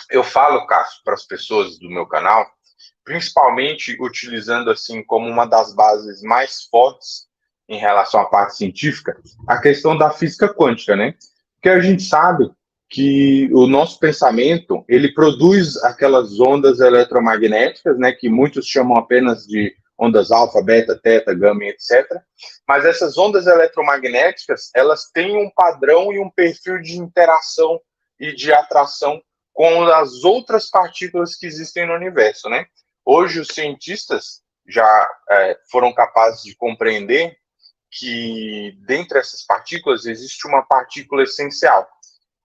eu falo, Cássio, para as pessoas do meu canal, principalmente utilizando assim como uma das bases mais fortes em relação à parte científica, a questão da física quântica, né? Porque a gente sabe que o nosso pensamento, ele produz aquelas ondas eletromagnéticas, né, que muitos chamam apenas de ondas alfa, beta, teta, gama, etc. Mas essas ondas eletromagnéticas, elas têm um padrão e um perfil de interação e de atração com as outras partículas que existem no universo, né? Hoje os cientistas já foram capazes de compreender que dentre essas partículas existe uma partícula essencial,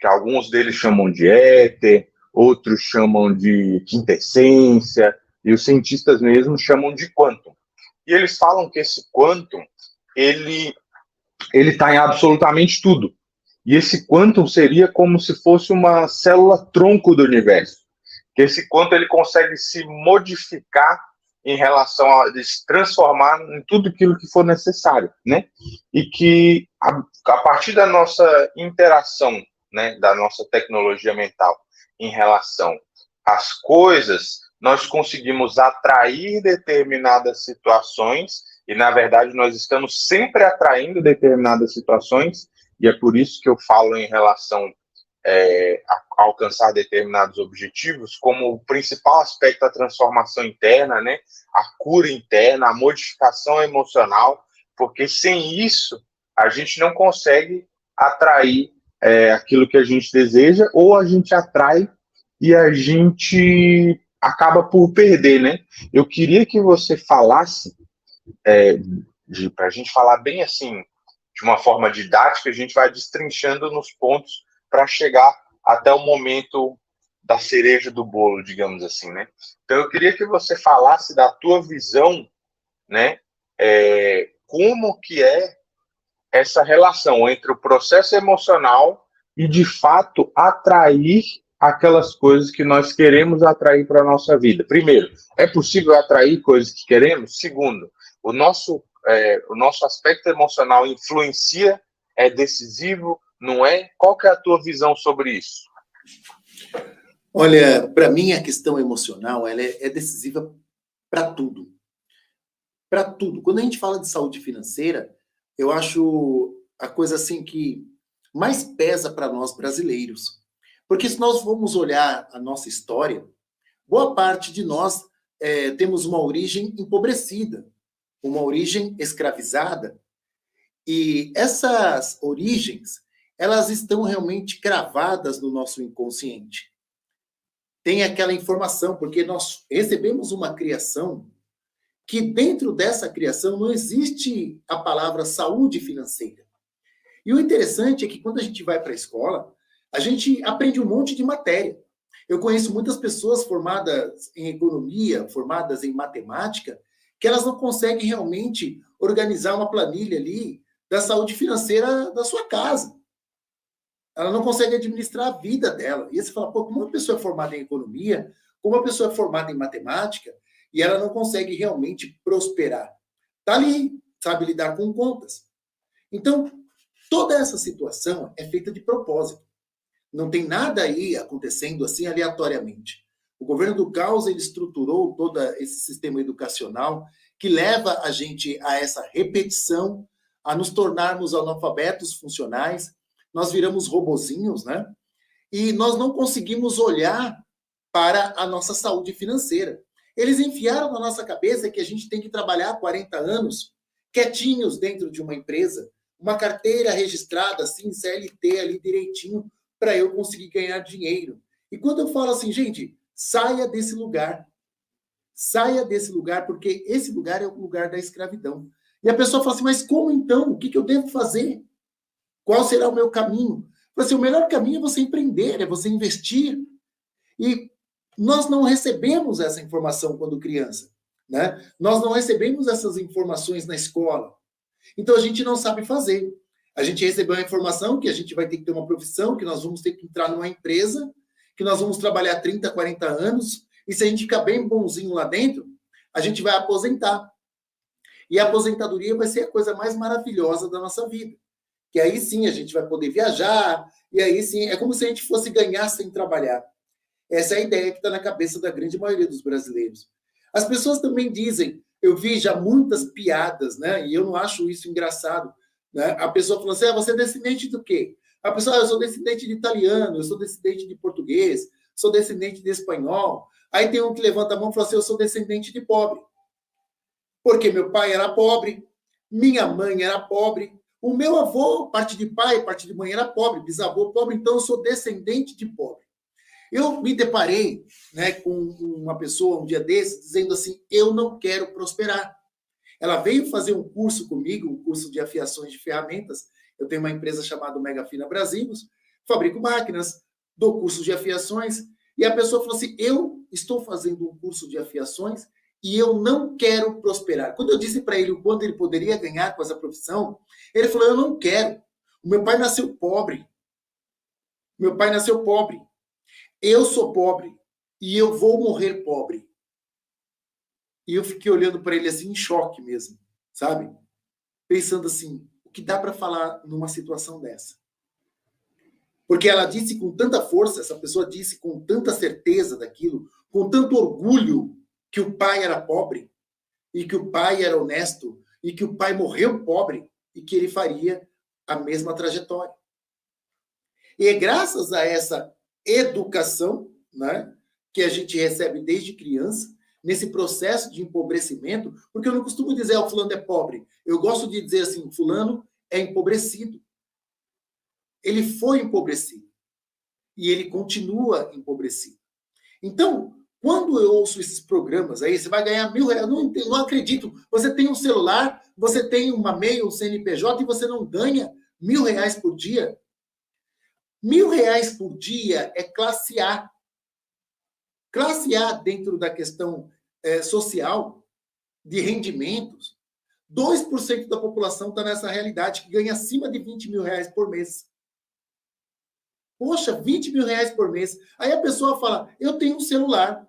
que alguns deles chamam de éter, outros chamam de quintessência, e os cientistas mesmo chamam de quantum. E eles falam que esse quantum, ele está em absolutamente tudo. E esse quantum seria como se fosse uma célula-tronco do universo. Que esse quantum ele consegue se modificar em relação a se transformar em tudo aquilo que for necessário, né? E que a partir da nossa interação, né, da nossa tecnologia mental em relação às coisas, nós conseguimos atrair determinadas situações e, na verdade, nós estamos sempre atraindo determinadas situações e é por isso que eu falo em relação a alcançar determinados objetivos, como o principal aspecto da transformação interna, né? A cura interna, a modificação emocional, porque sem isso a gente não consegue atrair aquilo que a gente deseja, ou a gente atrai e a gente acaba por perder, né? Eu queria que você falasse, para a gente falar bem assim, de uma forma didática, a gente vai destrinchando nos pontos para chegar até o momento da cereja do bolo, digamos assim, né? Então eu queria que você falasse da tua visão, né? Como que é essa relação entre o processo emocional e, de fato, atrair aquelas coisas que nós queremos atrair para a nossa vida. Primeiro, é possível atrair coisas que queremos? Segundo, o nosso aspecto emocional influencia, é decisivo, não é? Qual que é a tua visão sobre isso? Olha, para mim a questão emocional ela é decisiva para tudo. Para tudo. Quando a gente fala de saúde financeira, eu acho a coisa assim que mais pesa para nós brasileiros. Porque se nós formos olhar a nossa história, boa parte de nós temos uma origem empobrecida, uma origem escravizada. E essas origens, elas estão realmente cravadas no nosso inconsciente. Tem aquela informação, porque nós recebemos uma criação que dentro dessa criação não existe a palavra saúde financeira. E o interessante é que quando a gente vai para a escola, a gente aprende um monte de matéria. Eu conheço muitas pessoas formadas em economia, formadas em matemática, que elas não conseguem realmente organizar uma planilha ali da saúde financeira da sua casa. Ela não consegue administrar a vida dela. E aí você fala, pô, como uma pessoa é formada em economia, como uma pessoa é formada em matemática, e ela não consegue realmente prosperar. Está ali, sabe lidar com contas. Então, toda essa situação é feita de propósito. Não tem nada aí acontecendo assim aleatoriamente. O governo do caos, ele estruturou todo esse sistema educacional que leva a gente a essa repetição, a nos tornarmos analfabetos funcionais. Nós viramos robozinhos, né? E nós não conseguimos olhar para a nossa saúde financeira. Eles enfiaram na nossa cabeça que a gente tem que trabalhar 40 anos quietinhos dentro de uma empresa, uma carteira registrada, assim, CLT ali direitinho, para eu conseguir ganhar dinheiro. E quando eu falo assim, gente, saia desse lugar. Saia desse lugar, porque esse lugar é o lugar da escravidão. E a pessoa fala assim, mas como então? O que eu devo fazer? Qual será o meu caminho? Assim, o melhor caminho é você empreender, é você investir. E nós não recebemos essa informação quando criança, né? Nós não recebemos essas informações na escola. Então, a gente não sabe fazer. A gente recebeu a informação que a gente vai ter que ter uma profissão, que nós vamos ter que entrar numa empresa, que nós vamos trabalhar 30, 40 anos, e se a gente ficar bem bonzinho lá dentro, a gente vai aposentar. E a aposentadoria vai ser a coisa mais maravilhosa da nossa vida. Que aí sim a gente vai poder viajar, e aí sim, é como se a gente fosse ganhar sem trabalhar. Essa é a ideia que está na cabeça da grande maioria dos brasileiros. As pessoas também dizem, eu vi já muitas piadas, né? E eu não acho isso engraçado. Né? A pessoa fala assim, você é descendente do quê? A pessoa, eu sou descendente de italiano, eu sou descendente de português, sou descendente de espanhol. Aí tem um que levanta a mão e fala assim, eu sou descendente de pobre. Porque meu pai era pobre, minha mãe era pobre, o meu avô, parte de pai, parte de mãe era pobre, bisavô pobre, então eu sou descendente de pobre. Eu me deparei, né, com uma pessoa um dia desses dizendo assim, eu não quero prosperar. Ela veio fazer um curso comigo, um curso de afiações de ferramentas. Eu tenho uma empresa chamada Mega Fina Brasilos, fabrico máquinas, dou curso de afiações, e a pessoa falou assim, eu estou fazendo um curso de afiações e eu não quero prosperar. Quando eu disse para ele o quanto ele poderia ganhar com essa profissão, ele falou, eu não quero. O meu pai nasceu pobre. Meu pai nasceu pobre. Eu sou pobre e eu vou morrer pobre. E eu fiquei olhando para ele assim, em choque mesmo, sabe? Pensando assim, o que dá para falar numa situação dessa? Porque ela disse com tanta força, essa pessoa disse com tanta certeza daquilo, com tanto orgulho, que o pai era pobre, e que o pai era honesto, e que o pai morreu pobre, e que ele faria a mesma trajetória. E é graças a essa educação, né, que a gente recebe desde criança, nesse processo de empobrecimento, porque eu não costumo dizer, o fulano é pobre. Eu gosto de dizer assim, fulano é empobrecido. Ele foi empobrecido. E ele continua empobrecido. Então, quando eu ouço esses programas aí, você vai ganhar R$1.000, não acredito. Você tem um celular, você tem uma MEI, um CNPJ, e você não ganha R$1.000 por dia. R$1.000 por dia é classe A. Classe A dentro da questão social, de rendimentos. 2% da população está nessa realidade, que ganha acima de R$20.000 por mês. Poxa, R$20.000 por mês. Aí a pessoa fala, eu tenho um celular.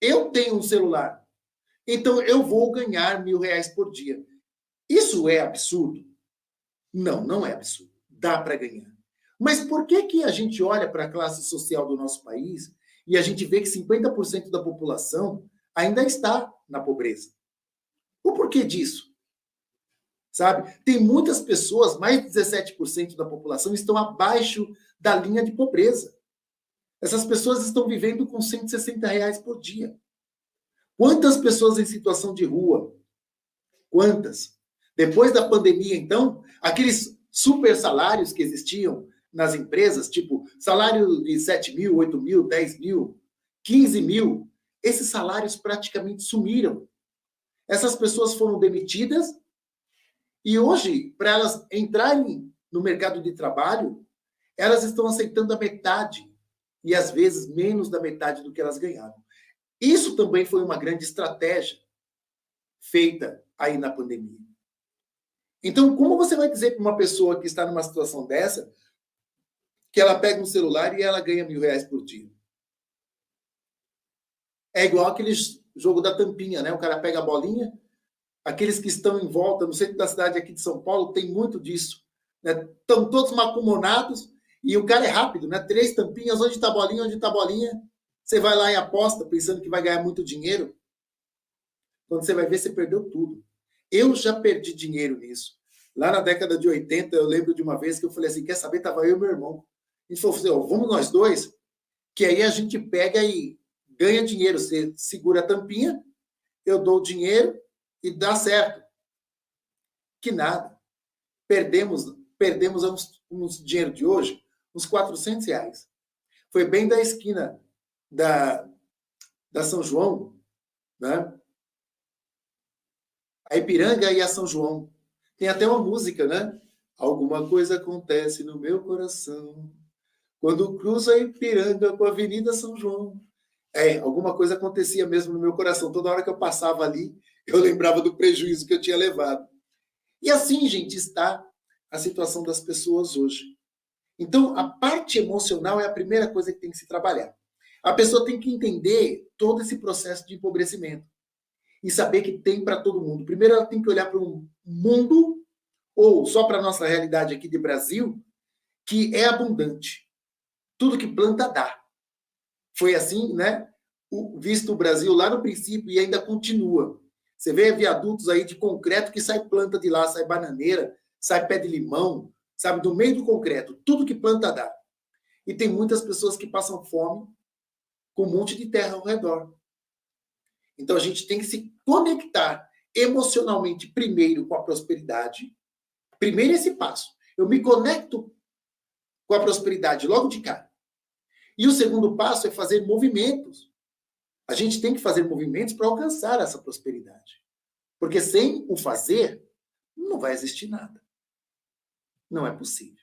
Eu tenho um celular. Então eu vou ganhar R$1.000 por dia. Isso é absurdo? Não, não é absurdo. Dá para ganhar. Mas por que a gente olha para a classe social do nosso país e a gente vê que 50% da população ainda está na pobreza? O porquê disso? Sabe? Tem muitas pessoas, mais de 17% da população, estão abaixo da linha de pobreza. Essas pessoas estão vivendo com R$160 por dia. Quantas pessoas em situação de rua? Quantas? Depois da pandemia, então, aqueles super salários que existiam nas empresas, tipo salário de 7 mil, 8 mil, 10 mil, 15 mil, esses salários praticamente sumiram. Essas pessoas foram demitidas e hoje, para elas entrarem no mercado de trabalho, elas estão aceitando a metade e às vezes menos da metade do que elas ganhavam. Isso também foi uma grande estratégia feita aí na pandemia. Então, como você vai dizer para uma pessoa que está numa situação dessa que ela pega um celular e ela ganha R$1.000 por dia? É igual aquele jogo da tampinha, né? O cara pega a bolinha, aqueles que estão em volta, no centro da cidade aqui de São Paulo, tem muito disso. Né? Estão todos macumonados e o cara é rápido, né? 3 tampinhas, onde está a bolinha, onde está a bolinha? Você vai lá e aposta, pensando que vai ganhar muito dinheiro. Quando você vai ver, você perdeu tudo. Eu já perdi dinheiro nisso. Lá na década de 80, eu lembro de uma vez que eu falei assim, quer saber? Tava eu e meu irmão. A gente falou assim, vamos nós dois, que aí a gente pega e ganha dinheiro. Você segura a tampinha, eu dou o dinheiro e dá certo. Que nada. Perdemos uns dinheiro de hoje, uns R$400. Foi bem da esquina da São João, né? A Ipiranga e a São João. Tem até uma música, né? Alguma coisa acontece no meu coração quando cruzo a Ipiranga com a Avenida São João. Alguma coisa acontecia mesmo no meu coração. Toda hora que eu passava ali, eu lembrava do prejuízo que eu tinha levado. E assim, gente, está a situação das pessoas hoje. Então, a parte emocional é a primeira coisa que tem que se trabalhar. A pessoa tem que entender todo esse processo de empobrecimento e saber que tem para todo mundo. Primeiro, ela tem que olhar para um mundo, ou só para a nossa realidade aqui de Brasil, que é abundante. Tudo que planta dá. foi assim, né? Visto o Brasil lá no princípio e ainda continua. Você vê viadutos aí de concreto que sai planta de lá, sai bananeira, sai pé de limão, sabe, do meio do concreto, tudo que planta dá. E tem muitas pessoas que passam fome com um monte de terra ao redor. Então a gente tem que se conectar emocionalmente primeiro com a prosperidade. Primeiro esse passo. Eu me conecto com a prosperidade logo de cara. E o segundo passo é fazer movimentos. A gente tem que fazer movimentos para alcançar essa prosperidade. Porque sem o fazer, não vai existir nada. Não é possível.